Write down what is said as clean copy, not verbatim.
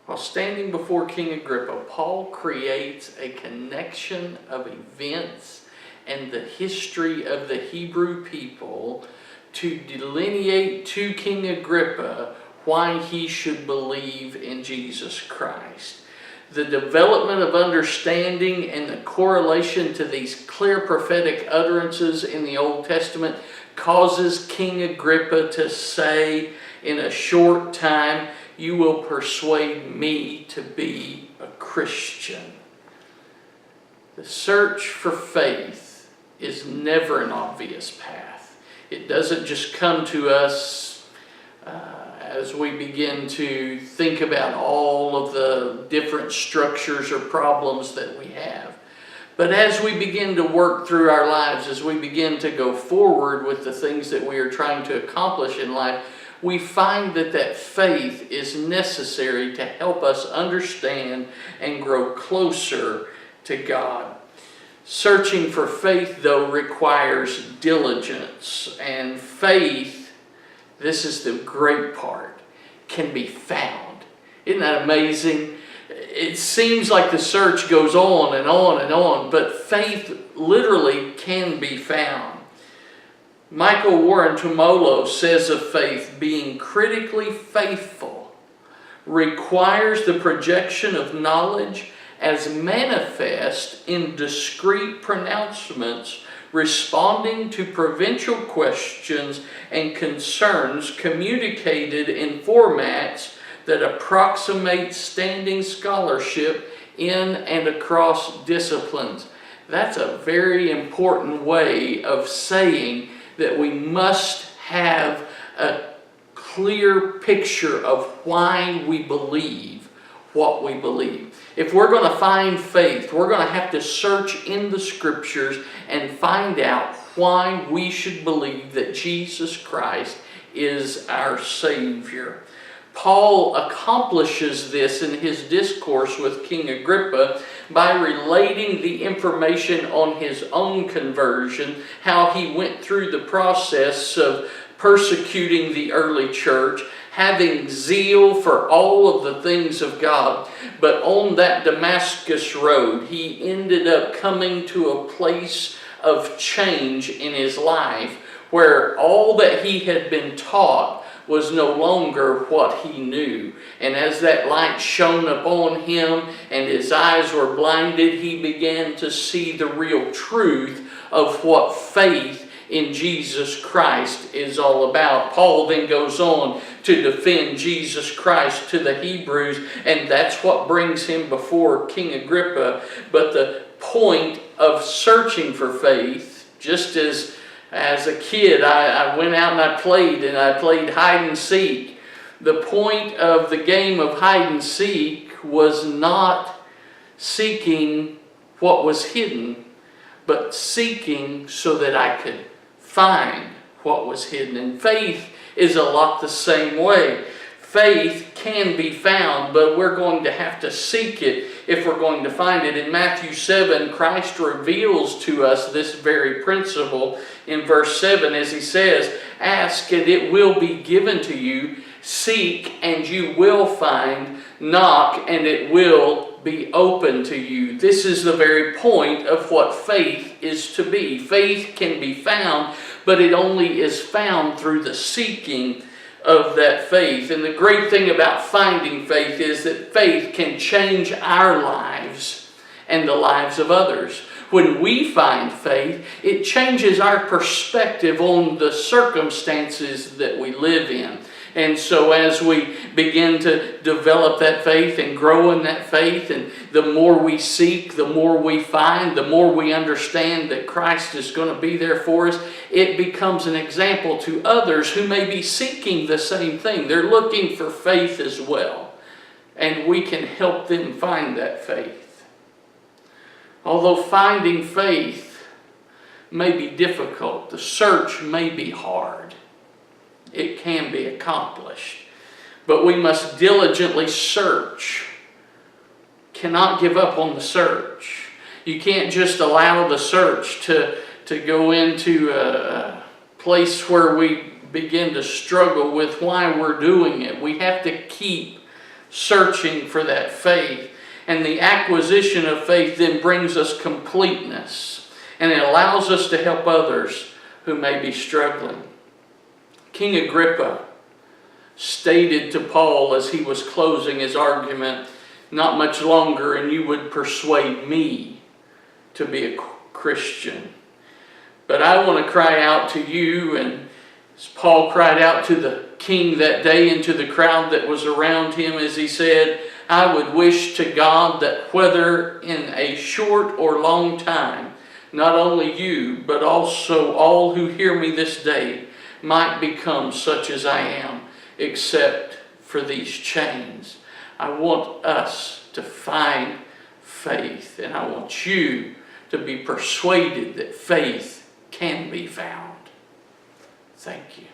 While standing before King Agrippa, Paul creates a connection of events and the history of the Hebrew people to delineate to King Agrippa why he should believe in Jesus Christ. The development of understanding and the correlation to these clear prophetic utterances in the Old Testament causes King Agrippa to say in a short time, "You will persuade me to be a Christian." The search for faith is never an obvious path. It doesn't just come to us as we begin to think about all of the different structures or problems that we have. But as we begin to work through our lives, as we begin to go forward with the things that we are trying to accomplish in life, we find that faith is necessary to help us understand and grow closer to God. Searching for faith, though, requires diligence. And faith, this is the great part, can be found. Isn't that amazing? It seems like the search goes on and on and on, but faith literally can be found. Michael Warren Tumolo says of faith, being critically faithful requires the projection of knowledge as manifest in discrete pronouncements responding to provincial questions and concerns communicated in formats that approximate standing scholarship in and across disciplines. That's a very important way of saying that we must have a clear picture of why we believe what we believe. If we're going to find faith, we're going to have to search in the Scriptures and find out why we should believe that Jesus Christ is our Savior. Paul accomplishes this in his discourse with King Agrippa by relating the information on his own conversion, how he went through the process of persecuting the early church, having zeal for all of the things of God. But on that Damascus road, he ended up coming to a place of change in his life where all that he had been taught was no longer what he knew. And as that light shone upon him and his eyes were blinded, he began to see the real truth of what faith in Jesus Christ is all about. Paul then goes on to defend Jesus Christ to the Hebrews, and that's what brings him before King Agrippa. But the point of searching for faith, just as a kid I went out and I played hide and seek. The point of the game of hide and seek was not seeking what was hidden, but seeking so that I could find what was hidden. And faith is a lot the same way. Faith can be found, but we're going to have to seek it if we're going to find it. In Matthew 7, Christ reveals to us this very principle in verse 7 as he says, "Ask and it will be given to you, seek and you will find, knock and it will be open to you." This is the very point of what faith is to be. Faith can be found, but it only is found through the seeking of that faith. And the great thing about finding faith is that faith can change our lives and the lives of others. When we find faith, it changes our perspective on the circumstances that we live in. And so as we begin to develop that faith and grow in that faith, and the more we seek, the more we find, the more we understand that Christ is going to be there for us, it becomes an example to others who may be seeking the same thing. They're looking for faith as well. And we can help them find that faith. Although finding faith may be difficult, the search may be hard, it can be accomplished. But we must diligently search. Cannot give up on the search. You can't just allow the search to go into a place where we begin to struggle with why we're doing it. We have to keep searching for that faith. And the acquisition of faith then brings us completeness. And it allows us to help others who may be struggling. King Agrippa stated to Paul as he was closing his argument, "Not much longer and you would persuade me to be a Christian." But I want to cry out to you, and as Paul cried out to the king that day and to the crowd that was around him, as he said, "I would wish to God that whether in a short or long time, not only you, but also all who hear me this day might become such as I am, except for these chains." I want us to find faith, and I want you to be persuaded that faith can be found. Thank you.